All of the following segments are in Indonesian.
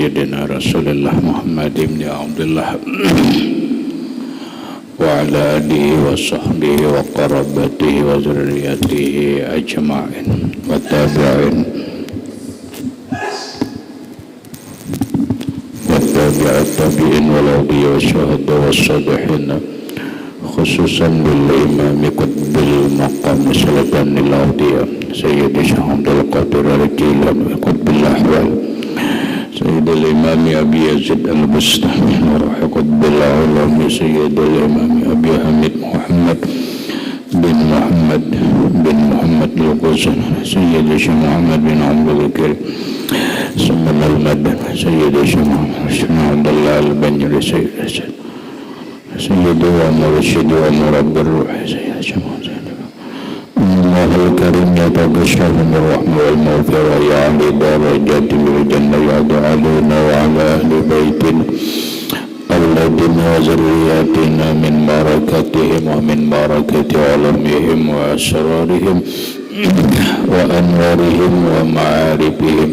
sayyidina Rasulullah Muhammad ibn Abdullah wa ala alihi wa sahbihi wa qarabatihi wa zurriyatihi ajma'in wa tabi'in wa tabi'at tabi'in wal awliya wa syuhada wa salihin khususan bil imam qutbil maqam salatan lil awliya sayyidi Syekh Abdul Qadir al-Jilani qutbil ahwal سيد الإمام أبي يزيد البستامي ورحقت بالعلوم سيد الإمام أبي حميد محمد بن محمد القوسن سيد الشيخ محمد بن عبد الكريم سمن المدن سيد الشيخ محمد عبد الله البنجري سيد ومرشد ومربي الروح سيد الشيخ الله الكريم يتبشر من الرحمة والمغفرة يعلي درجات بالجنة يعد علينا وعلى أهل بيتنا أولادنا وذرياتنا من بركتهم ومن بركة علمهم وأسرارهم وأنوارهم ومعارفهم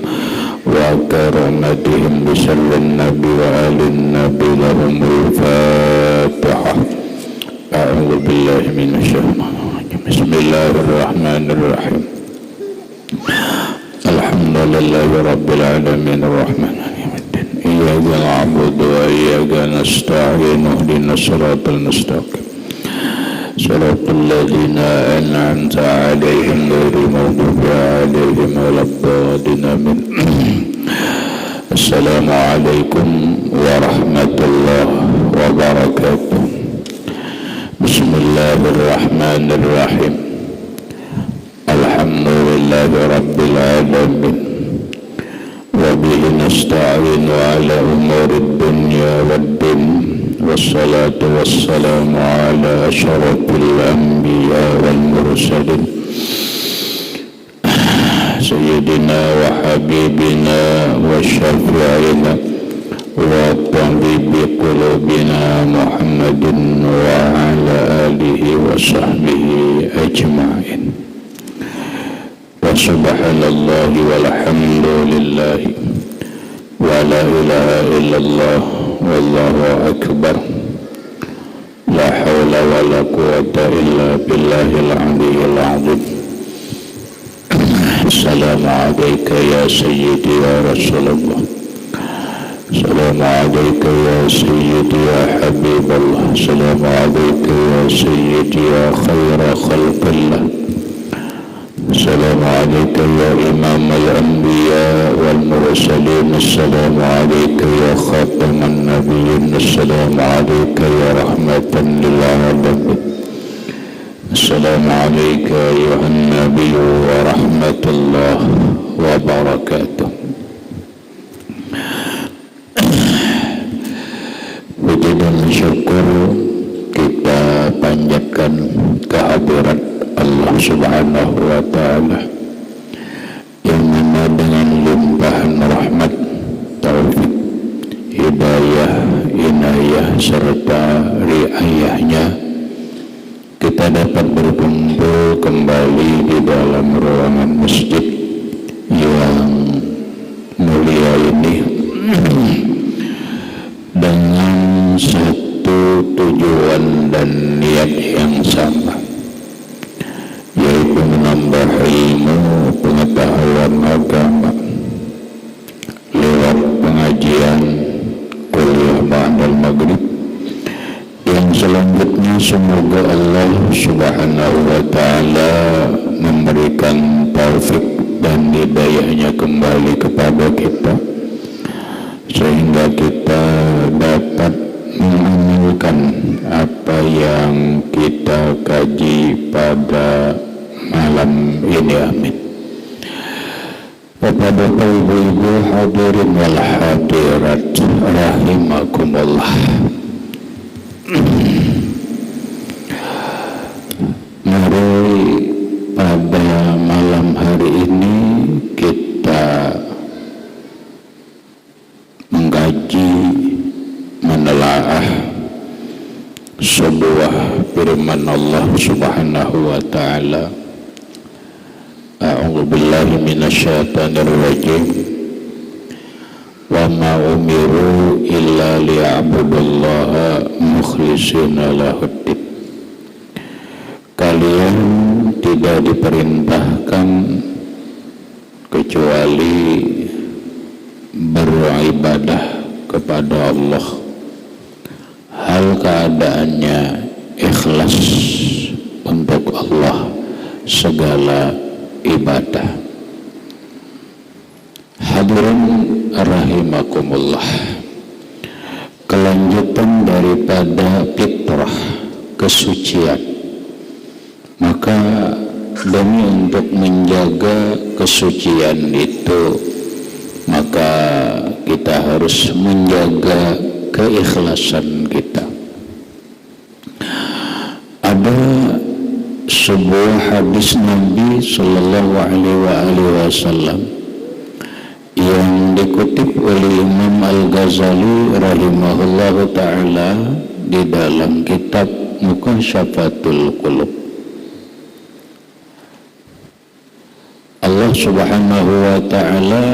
وكرامتهم بسر النبي وآل النبي لهم الفاتحة أعوذ بالله من الشيطان Bismillahirrahmanirrahim. Alhamdulillahi rabbil alamin arrahman arrahim. Iyyaka na'budu wa iyyaka nasta'in ihdinas siratal mustaqim. Siratal ladzina an'amta 'alaihim ghairil maghdubi 'alaihim waladdallin. Amin. Assalamualaikum warahmatullahi wabarakatuh. Bismillahirrahmanirrahim. Alhamdulillahi rabbil alamin. Wa bihi nasta'inu ala umurid dunya waddin. Wassalatu wassalamu ala asyrafil anbiya wal mursalin Sayyidina wa habibina wa syafi'ina wa tabibi qulubina Muhammadin wa ala alihi wa sahbihi ajma'in. Wa subhanallahi walhamdulillahi wa la ilaha illallah wallahu akbar. La hawla wa la quwwata illa billahil aliyyil azim. Assalamu alayka ya sayyidi ya Rasulullah. Assalamu alayka ya sayyidi ya Habiballah. Assalamu alayka ya sayyidi ya khaira khalqillah. Assalamu alayka ya imam al-anbiya wal mursalin. Assalamu alayka ya khataman nabiyyin. Assalamu alayka ya rahmatan lil alamin. Assalamu alayka ayuhan nabiy wa rahmatullah wa barakatuh. Puji dan syukur kita panjatkan kehadirat Allah Subhanahu wa Ta'ala yang mana dengan limpahan rahmat, taufik, hidayah, inayah serta riayahnya kita dapat berkumpul kembali di dalam ruangan masjid yang mulia ini dengan satu tujuan dan niat yang sama, yaitu menambah ilmu pengetahuan agama lewat pengajian kuliah ba'dal maghrib yang selanjutnya semoga Allah Subhanahu wa Ta'ala memberikan taufik dan hidayahnya kembali kepada kita sehingga kita dapat mengamalkan apa yang kita kaji pada malam ini. Amin. Bapak-bapak, ibu-ibu, hadirin wal hadirat rahimakumullah. Mari pada malam hari ini kita mengkaji, menelaah sebuah firman Allah Subhanahu wa Ta'ala. A'udzu billahi minasyaitonir rajim. Wa wa ma umiru illa liya'budullaha mukhlishina lahuddin. Kalian tidak diperintahkan kecuali beribadah kepada Allah, hal keadaannya ikhlas untuk Allah segala ibadah. Hadirin rahimakumullah, kelanjutan daripada fitrah kesucian, maka demi untuk menjaga kesucian itu, maka kita harus menjaga keikhlasan kita. Ada sebuah hadis Nabi Sallallahu Alaihi Wasallam yang dikutip oleh Imam Al-Ghazali rahimahullahu ta'ala di dalam kitab Mukasyfatul Qulub. Allah Subhanahu wa ta'ala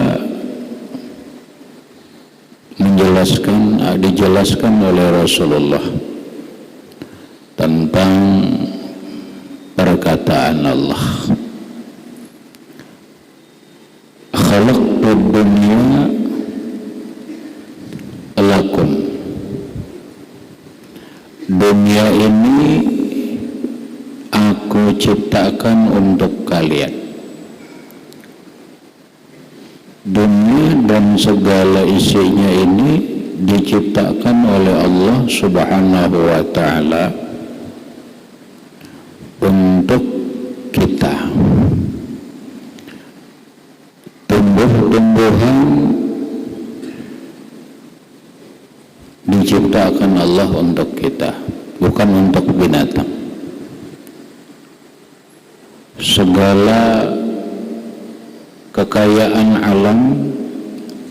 dijelaskan oleh Rasulullah tentang perkataan Allah, khalaqtud dunya lakum. Dunia ini aku ciptakan untuk kalian. Dunia dan segala isinya ini diciptakan oleh Allah Subhanahu wa ta'ala untuk kita. Tumbuh-tumbuhan diciptakan Allah untuk kita, bukan untuk binatang. Segala kekayaan alam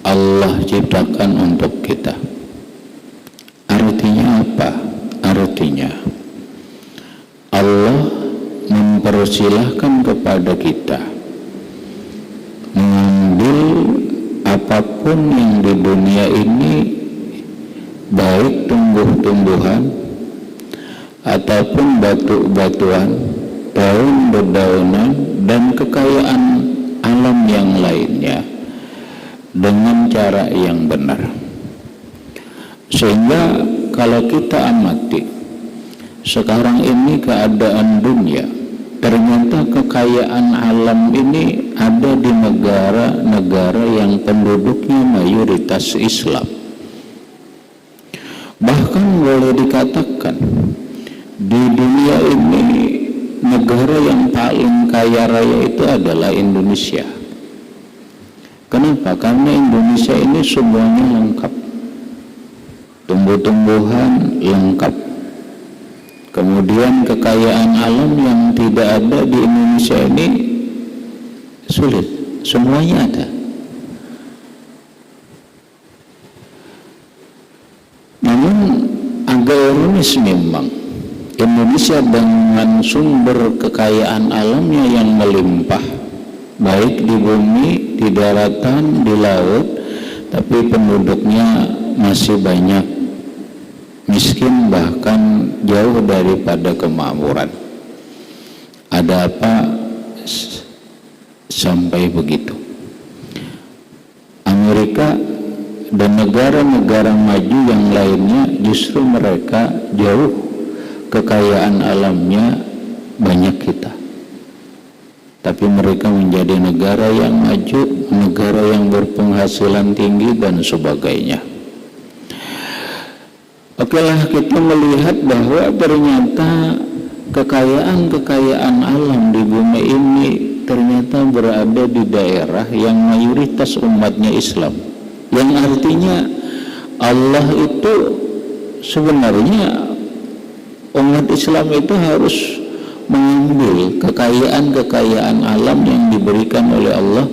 Allah ciptakan untuk kita. Artinya apa? Artinya Allah mempersilahkan kepada kita mengambil apapun yang di dunia ini, baik tumbuh-tumbuhan ataupun batu-batuan, daun-dedaunan, dan kekayaan alam yang lainnya dengan cara yang benar. Sehingga kalau kita amati sekarang ini keadaan dunia, ternyata kekayaan alam ini ada di negara-negara yang penduduknya mayoritas Islam. Bahkan boleh dikatakan di dunia ini negara yang paling kaya raya itu adalah Indonesia. Kenapa? Karena Indonesia ini semuanya lengkap. Tumbuh-tumbuhan lengkap. Kemudian kekayaan alam yang tidak ada di Indonesia ini sulit. Semuanya ada. Namun agak ironis memang, Indonesia dengan sumber kekayaan alamnya yang melimpah, baik di bumi, di daratan, di laut, tapi penduduknya masih banyak miskin, bahkan jauh daripada kemakmuran. Ada apa sampai begitu? Amerika dan negara-negara maju yang lainnya justru mereka jauh kekayaan alamnya banyak kita, tapi mereka menjadi negara yang maju, negara yang berpenghasilan tinggi dan sebagainya. Okelah, kita melihat bahwa ternyata kekayaan alam di bumi ini ternyata berada di daerah yang mayoritas umatnya Islam, yang artinya Allah itu sebenarnya, umat Islam itu harus mengambil kekayaan alam yang diberikan oleh Allah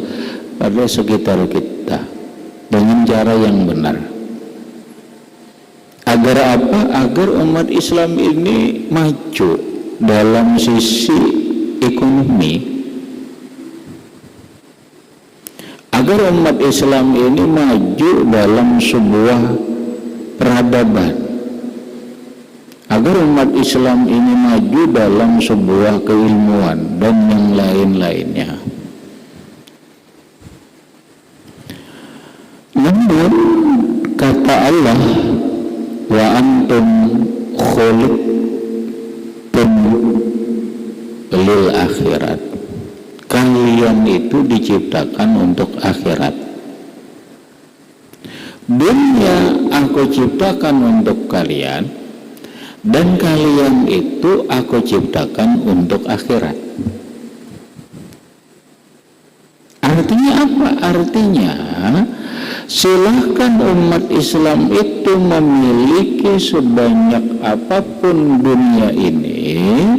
pada sekitar kita dengan cara yang benar. Agar apa? Agar umat Islam ini maju dalam sisi ekonomi, agar umat Islam ini maju dalam sebuah peradaban, agar umat Islam ini maju dalam sebuah keilmuan dan yang lain-lainnya. Namun kata Allah, wa antum khuliqtum lil akhirat, kalian itu diciptakan untuk akhirat. Dunia aku ciptakan untuk kalian, dan kalian itu aku ciptakan untuk akhirat. Artinya apa? Artinya silahkan umat Islam itu memiliki sebanyak apapun dunia ini,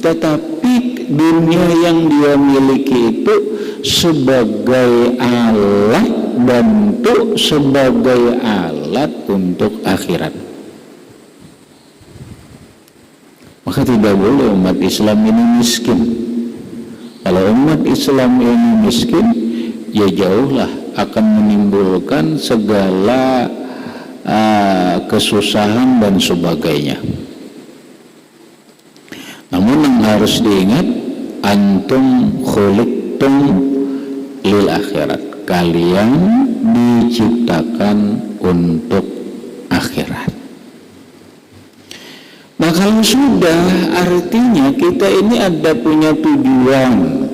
tetapi dunia yang dia miliki itu sebagai alat bantu, sebagai alat untuk akhirat. Maka tidak boleh umat Islam ini miskin. Kalau umat Islam ini miskin, ya jauhlah akan menimbulkan segala kesusahan dan sebagainya. Namun yang harus diingat, antum khuliqtum lil akhirat, kalian diciptakan untuk akhirat. Nah kalau sudah, artinya kita ini ada punya tujuan.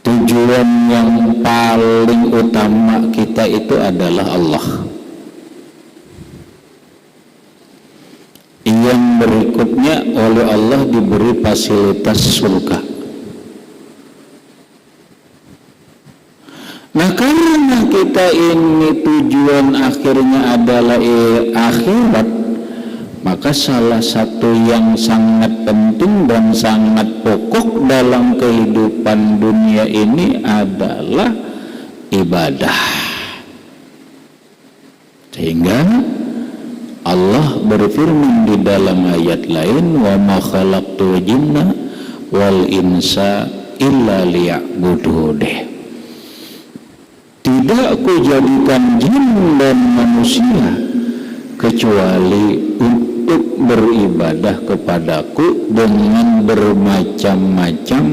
Tujuan yang paling utama kita itu adalah Allah. Yang berikutnya oleh Allah diberi fasilitas surga. Nah karena kita ini tujuan akhirnya adalah akhirat, maka salah satu yang sangat penting dan sangat pokok dalam kehidupan dunia ini adalah ibadah. Sehingga Allah berfirman di dalam ayat lain, wa ma khalaqtul jinna wal insa illa liya'budun. Tidak kujadikan jin dan manusia kecuali untuk beribadah kepadaku dengan bermacam-macam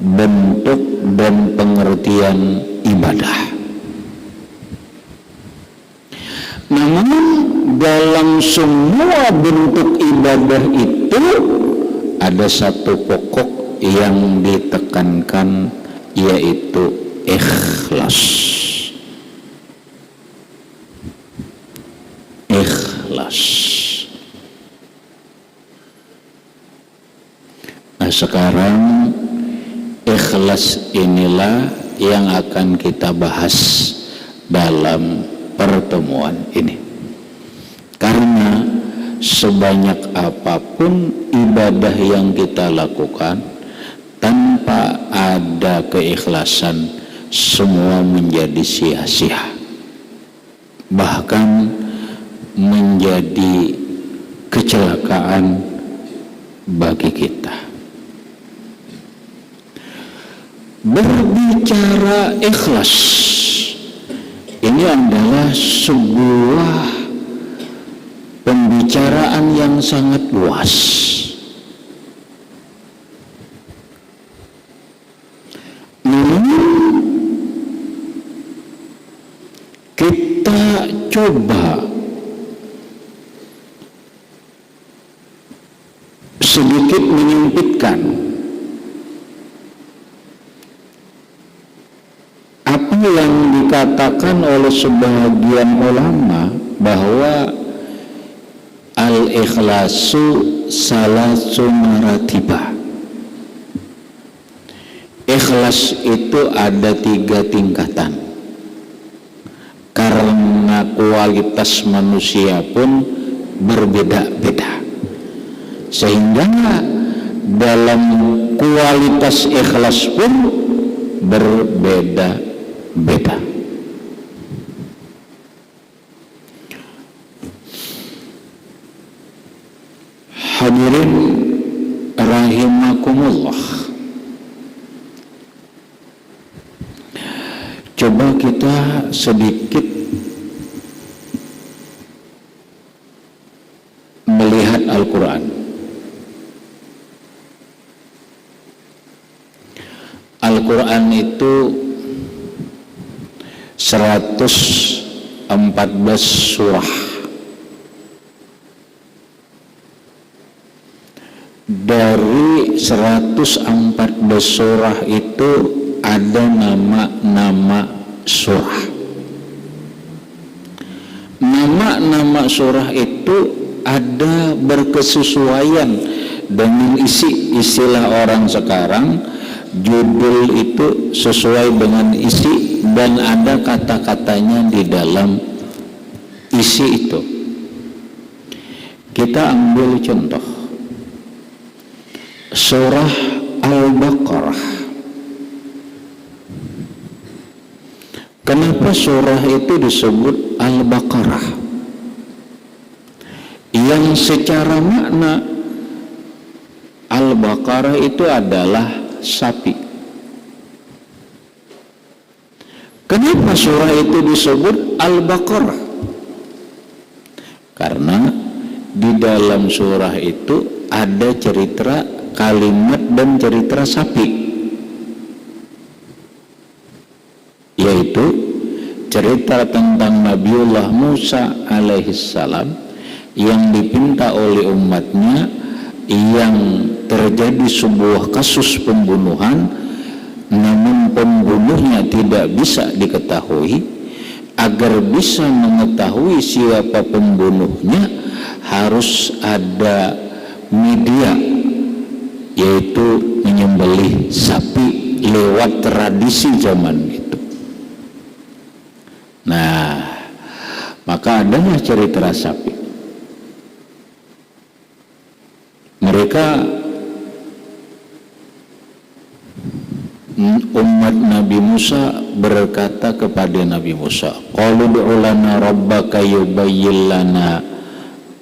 bentuk dan pengertian ibadah. Namun dalam semua bentuk ibadah itu ada satu pokok yang ditekankan, yaitu ikhlas. Ikhlas. Nah sekarang ikhlas inilah yang akan kita bahas dalam pertemuan ini. Karena sebanyak apapun ibadah yang kita lakukan, tanpa ada keikhlasan, semua menjadi sia-sia, bahkan menjadi kecelakaan bagi kita. Berbicara ikhlas ini adalah sebuah pembicaraan yang sangat luas. Kita coba sedikit menyempitkan apa yang dikatakan oleh sebagian ulama bahwa al-ikhlasu salasun maratibah. Ikhlas itu ada 3 tingkatan. Karena kualitas manusia pun berbeda-beda, sehingga dalam kualitas ikhlas pun berbeda-beda. Hadirin rahimakumullah, Coba kita sedikit melihat Al-Quran. Al-Quran itu 114 surah. Dari 114 surah itu ada nama-nama surah. Nama-nama surah itu ada berkesesuaian dengan istilah orang sekarang. Judul itu sesuai dengan isi dan ada kata-katanya di dalam isi itu. Kita ambil contoh surah Al-Baqarah. Kenapa surah itu disebut Al-Baqarah? Yang secara makna Al-Baqarah itu adalah sapi. Kenapa surah itu disebut Al-Baqarah? Karena di dalam surah itu ada cerita kalimat dan cerita sapi, yaitu cerita tentang Nabiullah Musa alaihissalam yang dipinta oleh umatnya, yang terjadi sebuah kasus pembunuhan, namun pembunuhnya tidak bisa diketahui. Agar bisa mengetahui siapa pembunuhnya harus ada media, yaitu menyembelih sapi lewat tradisi zaman itu. Nah, maka adalah cerita sapi. Mereka umat Nabi Musa berkata kepada Nabi Musa, qalu ud'u lana rabbaka yubayyin lana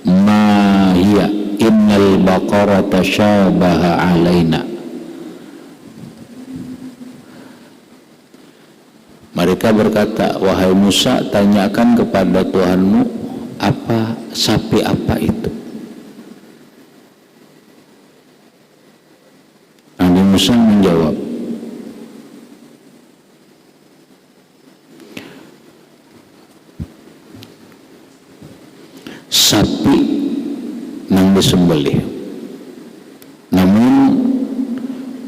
ma hiya innal baqarata syabaha alaina. Mereka berkata, wahai Musa, tanyakan kepada Tuhanmu apa sapi apa itu. Nabi Musa menjawab, sapi yang disembelih. Namun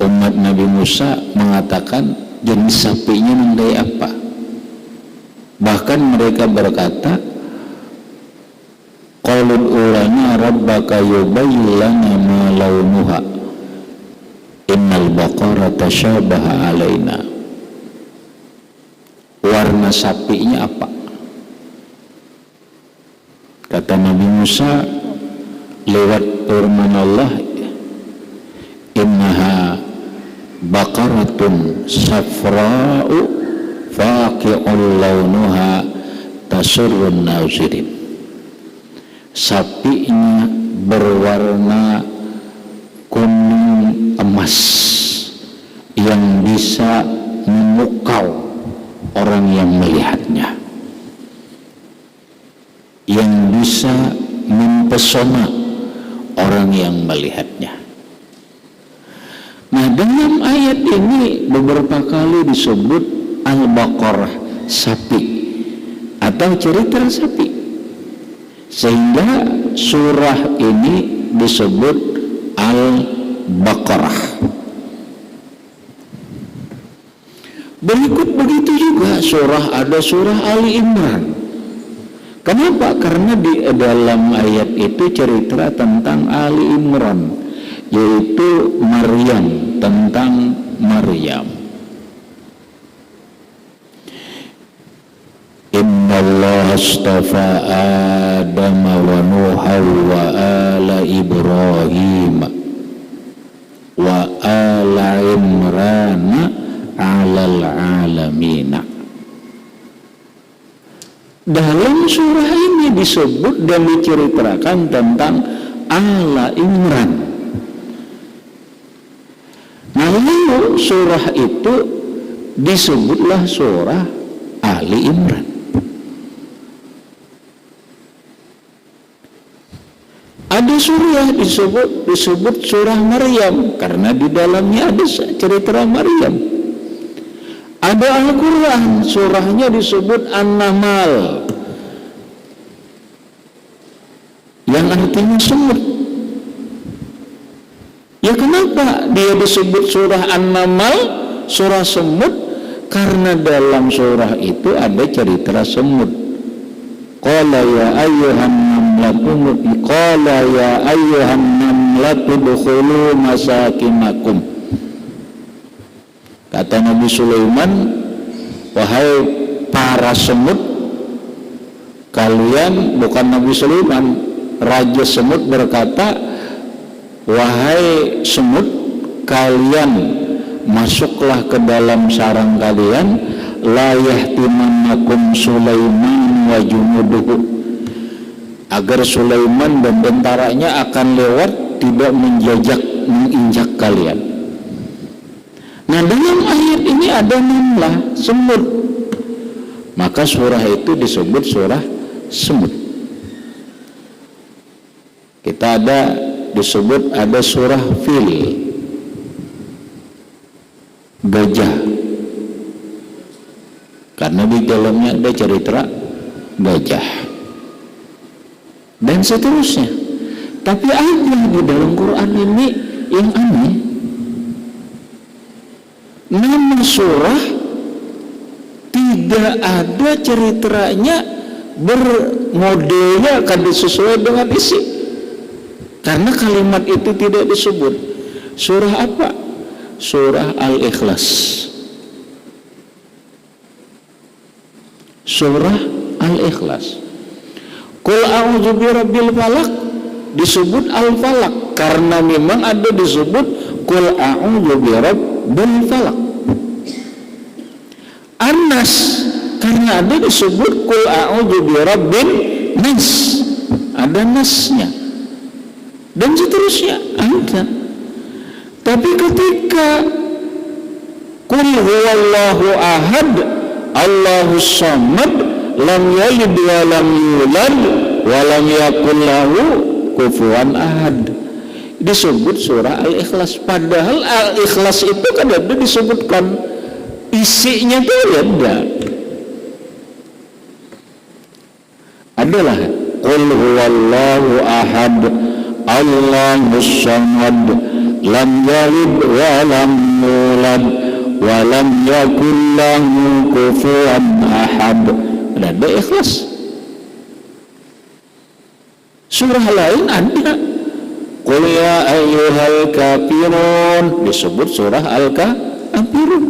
umat Nabi Musa mengatakan jenis sapinya nandai apa. Bahkan mereka berkata, qalul ulana rabbaka yubayyin lana ma launuha innal baqarata syabaha alaina. Warna sapinya apa? Kata Nabi Musa lewat firman Allah, innaha baqaratun safra'u faqi'un launuha tasurrun nazirin. Sapinya berwarna kuning emas yang bisa memukau orang yang melihatnya, yang bisa mempesona orang yang melihatnya. Nah, dalam ayat ini beberapa kali disebut Al-Baqarah, sapi atau cerita sapi, sehingga surah ini disebut Al-Baqarah. Berikut begitu juga ada surah Ali Imran. Kenapa? Karena di dalam ayat itu cerita tentang Ali Imran, yaitu Maryam, tentang Maryam. Innallaha astafa Adam wa Nuha wa ala Ibrahim wa ala Imran alal alamina. Dalam surah ini disebut dan diceritakan tentang ala Imran. Nah, lalu surah itu disebutlah surah Ali Imran. Ada surah disebut surah Maryam karena di dalamnya ada cerita Maryam. Ada Al-Quran, surahnya disebut An-Namal yang artinya semut. Ya kenapa dia disebut surah An-Namal, surah semut? Karena dalam surah itu ada cerita semut. Qala ya ayyuhan namlatu dukhulu masakinakum. Kata Nabi Sulaiman, wahai para semut, kalian, bukan Nabi Sulaiman, Raja Semut berkata, wahai semut, kalian masuklah ke dalam sarang kalian, la yahtimannakum Sulaiman wa junuduhu, agar Sulaiman dan tentaranya akan lewat, tidak menginjak kalian. Nah, dalam ayat ini ada namlah semut, maka surah itu disebut surah semut. Kita disebut ada surah fil, gajah, karena di dalamnya ada cerita gajah dan seterusnya. Tapi ada di dalam Quran ini yang aneh, nama surah tidak ada ceritanya bermodelnya kada sesuai dengan isi, karena kalimat itu tidak disebut. Surah apa? Surah Al-Ikhlas. Surah Al-Ikhlas. Qul a'udzu birabbil falaq disebut Al-Falaq karena memang ada disebut Qul a'udzu birabbil falaq. An-Nas karena ada disebut Qul a'udzu birabbin nas, ada nasnya dan seterusnya ada. Tapi ketika Qul huwallahu ahad Allahus samad lam yalid wa lam yulad wa lam yakul lahu kufuwan ahad, disebut surah Al-Ikhlas. Padahal Al-Ikhlas itu kan ada disebutkan isinya itu ada. Adalah Qul huwallahu ahad Allahus samad lam yalid wa lam yulad wa lam yakul lahu kufuwan ahad. Ada Ikhlas. Surah lain ada Qul ya ayyuhal kafirun disebut surah Al-Kafirun.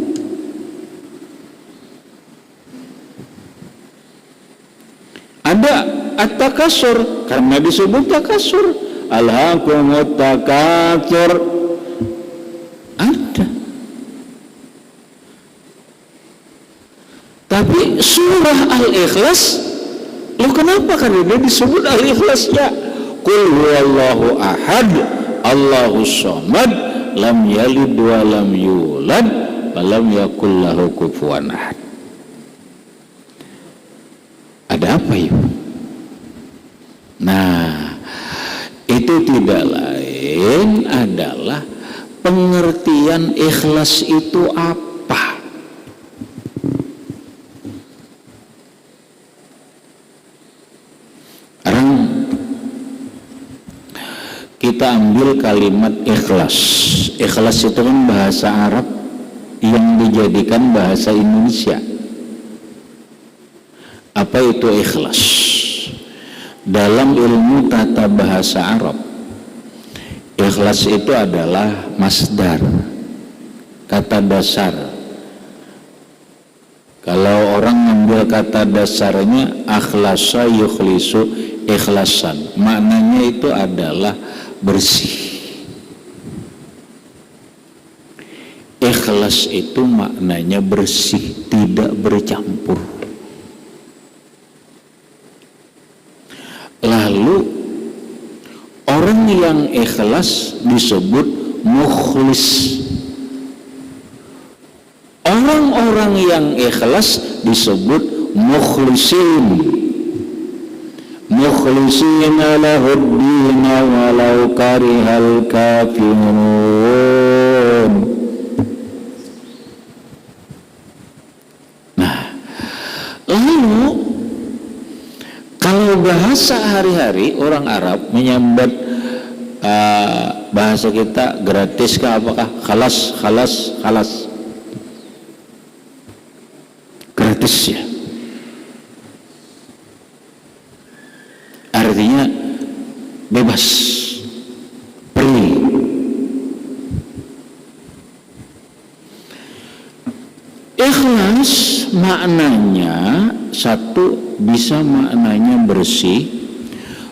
Ada At-Takasur karena disebut takasur, alhaakumut takatsur. Ada. Tapi surah Al-Ikhlas, loh kenapa kan dia disebut Al-Ikhlasnya? Qul huwallahu ahad Allahus samad lam yalid wa lam yulad wa lam yakul lahu kufuwan ahad. Ada apa itu? Nah, itu tidak lain adalah pengertian ikhlas itu apa. Sekarang kita ambil kalimat ikhlas. Ikhlas itu kan bahasa Arab yang dijadikan bahasa Indonesia. Apa itu ikhlas? Dalam ilmu tata bahasa Arab, ikhlas itu adalah masdar, kata dasar. Kalau orang ngambil kata dasarnya akhlasa yukhlisu ikhlasan, maknanya itu adalah bersih. Ikhlas itu maknanya bersih, tidak bercampur. Lalu orang yang ikhlas disebut mukhlis. Orang-orang orang yang ikhlas disebut mukhlisin. Mukhlisina lahuddin walau karihal kafirun. Nah, lalu kalau bahasa hari-hari orang Arab menyambat bahasa kita gratis kah apakah? Khalas gratis ya. Artinya bebas, free. Ikhlas maknanya satu, bisa maknanya bersih.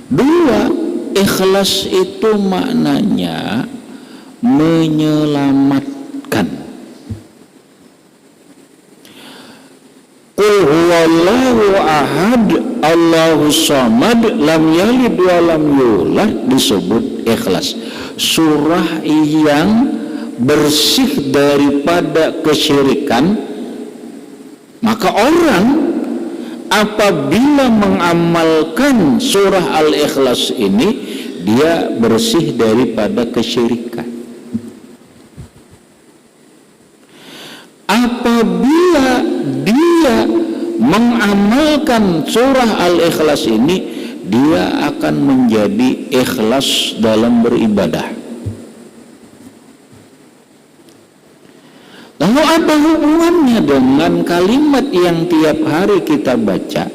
Dua, ikhlas itu maknanya menyelamatkan. Qul huwallahu ahad, Allahus samad, lam yalid wa lam yulad, disebut ikhlas. Surah yang bersih daripada kesyirikan. Maka orang apabila mengamalkan surah Al-Ikhlas ini, dia bersih daripada kesyirikan. Apabila dia mengamalkan surah Al-Ikhlas ini, dia akan menjadi ikhlas dalam beribadah. Lalu ada hubungannya dengan kalimat yang tiap hari kita baca,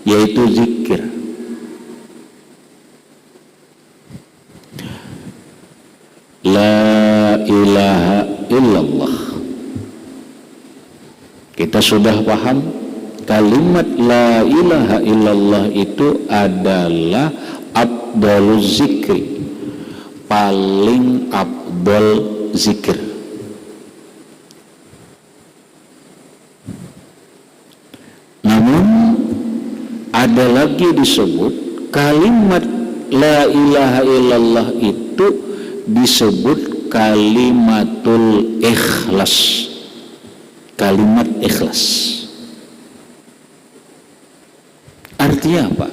yaitu zikir. La ilaha illallah. Kita sudah paham kalimat la ilaha illallah itu adalah afdaluz zikri, paling afdal zikir. Namun ada lagi disebut kalimat la ilaha illallah itu disebut kalimatul ikhlas. Kalimat ikhlas artinya apa?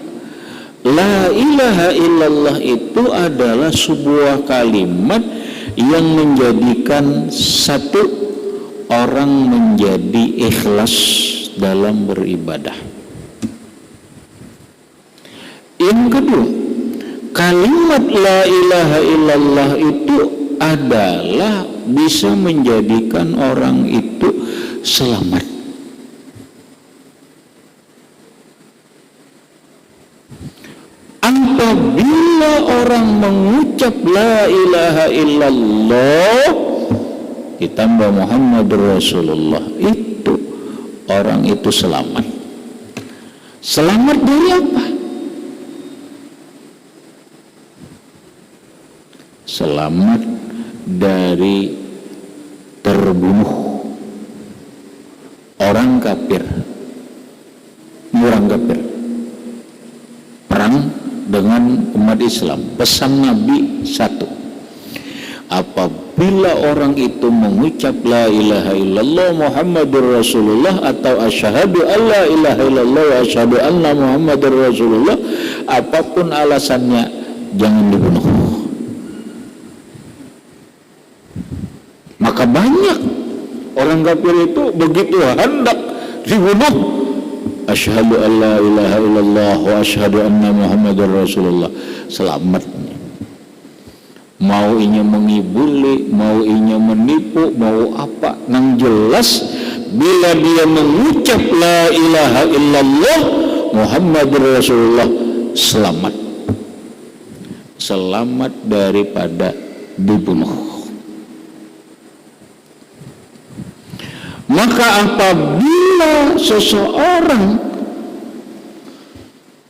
La ilaha illallah itu adalah sebuah kalimat yang menjadikan satu orang menjadi ikhlas dalam beribadah. Yang kedua, kalimat la ilaha illallah itu adalah bisa menjadikan orang itu selamat. Apabila orang mengucap la ilaha illallah ditambah Muhammadur Rasulullah, itu orang itu selamat. Selamat dari apa? Selamat dari terbunuh orang kafir, perang dengan umat Islam. Pesan Nabi satu, apabila orang itu mengucap la ilaha illallah Muhammadur Rasulullah atau asyhadu alla ilaha illallah wa asyhadu anna Muhammadur Rasulullah, apapun alasannya jangan dibunuh. Maka banyak orang kafir itu begitu hendak dibunuh, asyhadu alla ilaha illallah wa asyhadu anna Muhammadar Rasulullah, selamat. Mau inya mengibuli, mau inya menipu, mau apa, nang jelas bila dia mengucap la ilaha illallah Muhammadur Rasulullah, selamat. Selamat daripada dibunuh. Maka apabila seseorang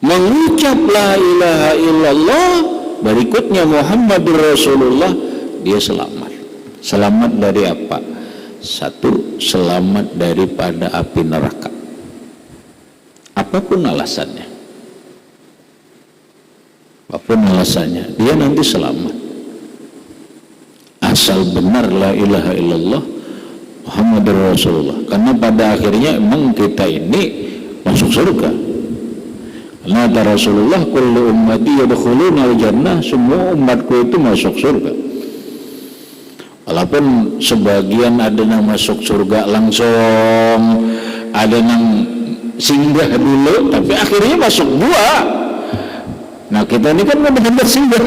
mengucap la ilaha illallah, berikutnya Muhammadur Rasulullah, dia selamat. Selamat dari apa? Satu, selamat daripada api neraka. Apapun alasannya. Apapun alasannya, dia nanti selamat. Asal benar la ilaha illallah Muhammadur Rasulullah. Karena pada akhirnya emang kita ini masuk surga. Karena kata Rasulullah, kullu ummati yadkhuluna al-jannah, semua umatku itu masuk surga. Walaupun sebagian ada yang masuk surga langsung, ada yang singgah dulu, tapi akhirnya masuk dua. Nah kita ini kan benar-benar singgah.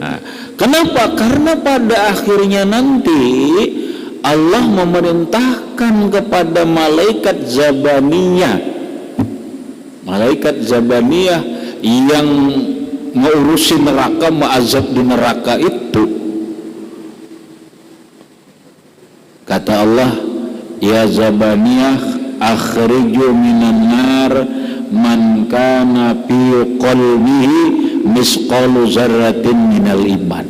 Nah, kenapa? Karena pada akhirnya nanti Allah memerintahkan kepada malaikat Zabaniyah yang mengurusi neraka, mengazab di neraka itu. Kata Allah, ya Zabaniyah akhriju minan nar man kana fi qalbihi misqalu zarratin minal iman.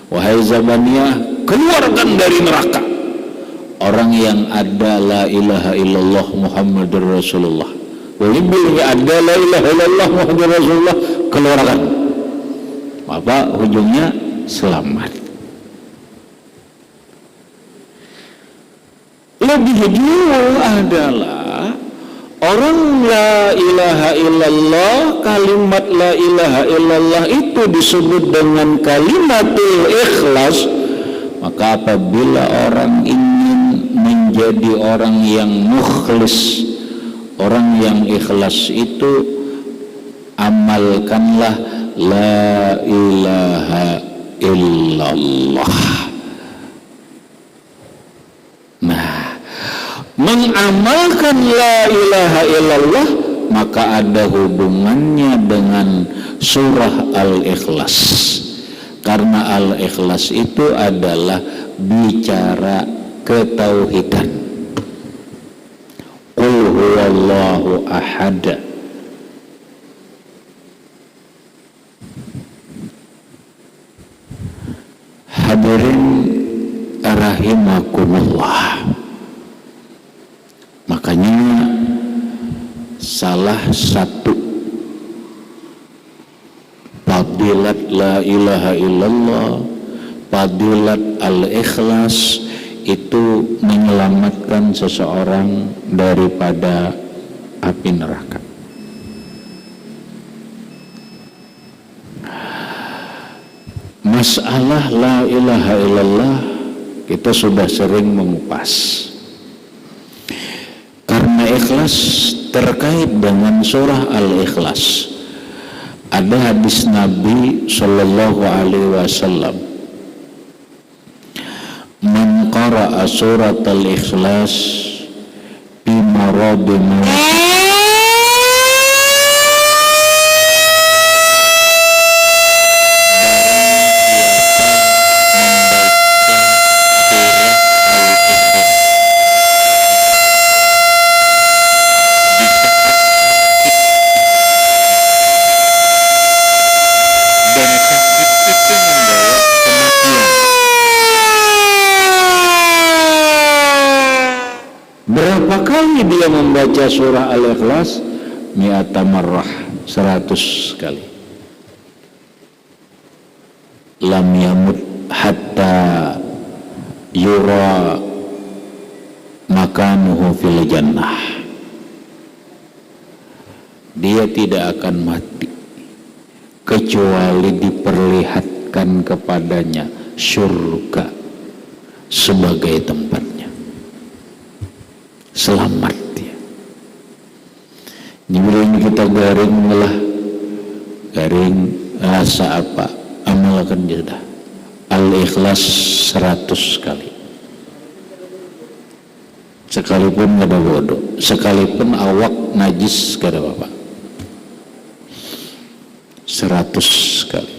Wahai Zabaniyah, keluarkan dari neraka orang yang ada la ilaha illallah Muhammadur Rasulullah. Walaupun ada la ilaha illallah Muhammadur Rasulullah, keluarkan. Apa ujungnya? Selamat. Lebih jauh adalah orang la ilaha illallah, kalimat la ilaha illallah itu disebut dengan kalimatul ikhlas. Maka apabila orang ingin menjadi orang yang mukhlis, orang yang ikhlas itu, amalkanlah la ilaha illallah. Nah, mengamalkan la ilaha illallah maka ada hubungannya dengan surah Al-Ikhlas. Karena Al-Ikhlas itu adalah bicara ketauhidan. Qul huwallahu ahad. Hadirin rahimakumullah. Makanya salah satu fadilat la ilaha illallah, fadilat al-ikhlas itu menyelamatkan seseorang daripada api neraka. Masalah la ilaha illallah kita sudah sering mengupas. Karena ikhlas terkait dengan surah Al-Ikhlas. Ada hadis Nabi Sallallahu Alaihi Wasallam, man qara'a surat Al-Ikhlas bi maradi dia membaca surah Al-Ikhlas mi'ata marrah, 100 kali. Lam yamut hatta yura makanuhu fil jannah. Dia tidak akan mati kecuali diperlihatkan kepadanya surga sebagai tempatnya. Selamat dia. Ini kita garing lah, garing rasa apa, amalkan sudah Al-Ikhlas 100 kali. Sekalipun gak ada bodoh, sekalipun awak najis gak ada apa-apa, 100 kali.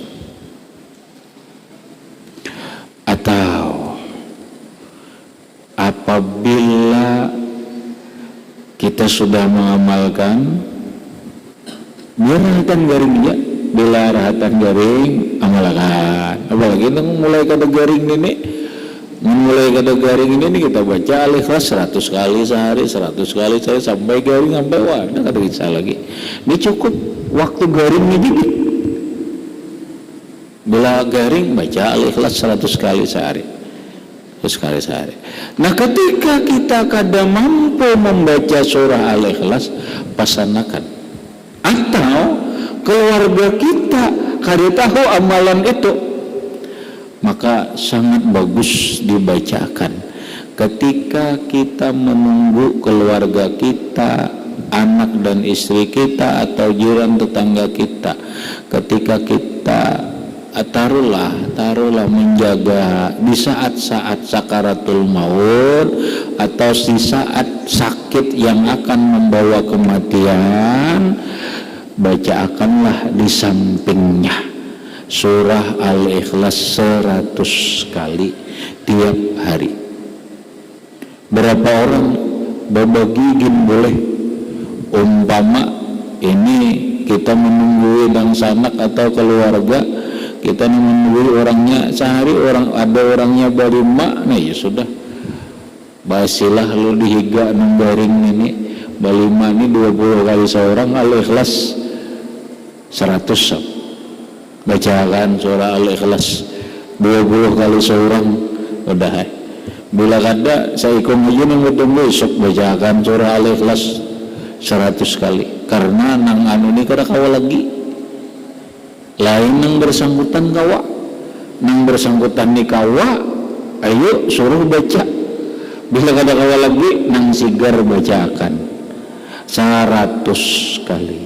Atau apabila kita sudah mengamalkan, biar rahatan garing ya, bila rahatan garing amalkan. Apalagi mulai kata garing ini, mulai kata garing ini kita baca Al-Ikhlas 100 kali sehari, 100 kali sehari sampai garing, sampai wah, kata bisa lagi. Ini cukup waktu garing ini. Bila garing baca Al-Ikhlas 100 kali sehari. sekali sehari. Nah, ketika kita kada mampu membaca surah Al-Ikhlas, pasanakan. Atau keluarga kita kada tahu amalan itu, maka sangat bagus dibacakan. Ketika kita menunggu keluarga kita, anak dan istri kita atau jiran tetangga kita, ketika kita taruhlah menjaga di saat-saat sakaratul maut atau di saat sakit yang akan membawa kematian, bacakanlah di sampingnya surah Al-Ikhlas 100 kali tiap hari. Berapa orang babagigin boleh? Umpama ini kita menunggu dan sanak atau keluarga, kita menunggu orangnya sehari, ada orangnya berlima, nah ya sudah, basilah lu dihiga nunggaring ini berlima ini 20 kali seorang Al-Ikhlas 100 bacakan surah Al-Ikhlas 20 kali seorang udah. Bila kada saya ikut aja nang besok bacakan surah Al-Ikhlas 100 kali, karena nang anu ini kada kawa lagi lain nang bersangkutan kawa, nang bersangkutan ni kawa, ayo suruh baca. Bila kada kawa lagi nang sigar bacakan 100 kali.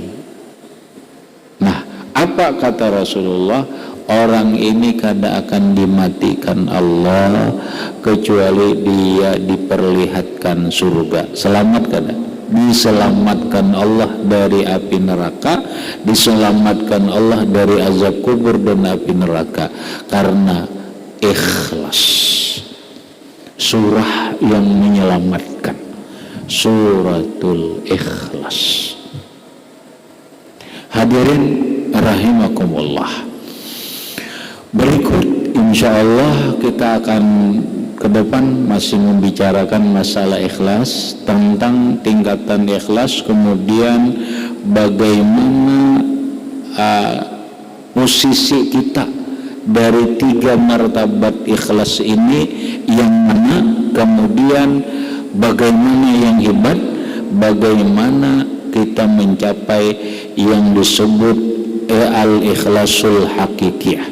Nah, apa kata Rasulullah? Orang ini kada akan dimatikan Allah kecuali dia diperlihatkan surga. Selamat kada? Diselamatkan Allah dari api neraka, diselamatkan Allah dari azab kubur dan api neraka, karena ikhlas. Surah yang menyelamatkan, suratul Ikhlas. Hadirin rahimakumullah, berikut insyaallah kita akan ke depan masih membicarakan masalah ikhlas, tentang tingkatan ikhlas, kemudian bagaimana posisi kita dari 3 martabat ikhlas ini yang mana, kemudian bagaimana yang hebat, bagaimana kita mencapai yang disebut al-ikhlasul hakikiyah,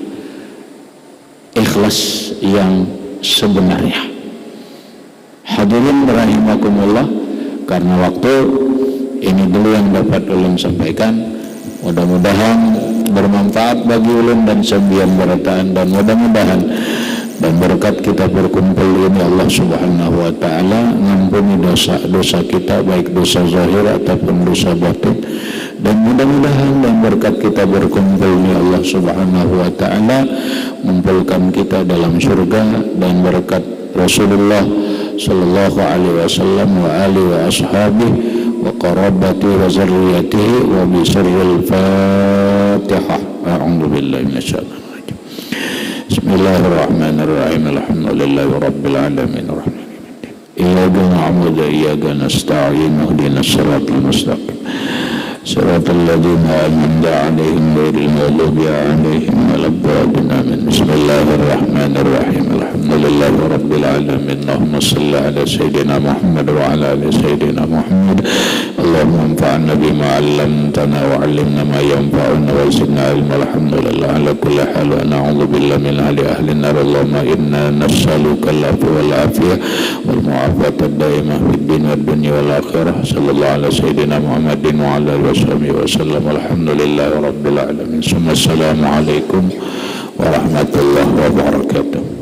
ikhlas yang sebenarnya. Hadirin rahimakumullah, karena waktu ini dulu yang dapat ulun sampaikan. Mudah-mudahan bermanfaat bagi ulun dan sembian berataan, dan mudah-mudahan dan berkat kita berkumpul ini Allah Subhanahu wa taala ngampuni dosa-dosa kita, baik dosa zahir ataupun dosa batin. Dan mudah-mudahan dan berkat kita berkumpul ini Allah Subhanahu wa taala mengumpulkan kita dalam surga, dan berkat Rasulullah sallallahu alaihi wasallam wa alihi wa ashabihi wa qarabati wa zurriyyatihi wa bi sirril Fatihah. A'udzu billahi minasyaitonir rajim. Bismillahirrahmanirrahim. Alhamdulillahi rabbil alamin. Iyyaka na'budu wa iyyaka nasta'in. Ihdinas siratal mustaqim. صراط الذين أنعمت عليهم غير المغضوب عليهم ولا الضالين آمين. بسم الله الرحمن الرحيم. الحمد لله رب العالمين. اللهم صل على سيدنا محمد وعلى آل سيدنا محمد. اللهم انفعنا بما علمتنا وعلمنا ما ينفعنا وزدنا علما. الحمد لله على كل حال، ونعوذ بالله من أهل النار. اللهم إنا نسألك العفو والعافية والمعافاة الدائمة في الدين والدنيا والآخرة. صلى الله على سيدنا محمد وعلى آله وسلم. Alhamdulillahi rabbil alamin. Assalamualaikum warahmatullahi wabarakatuh.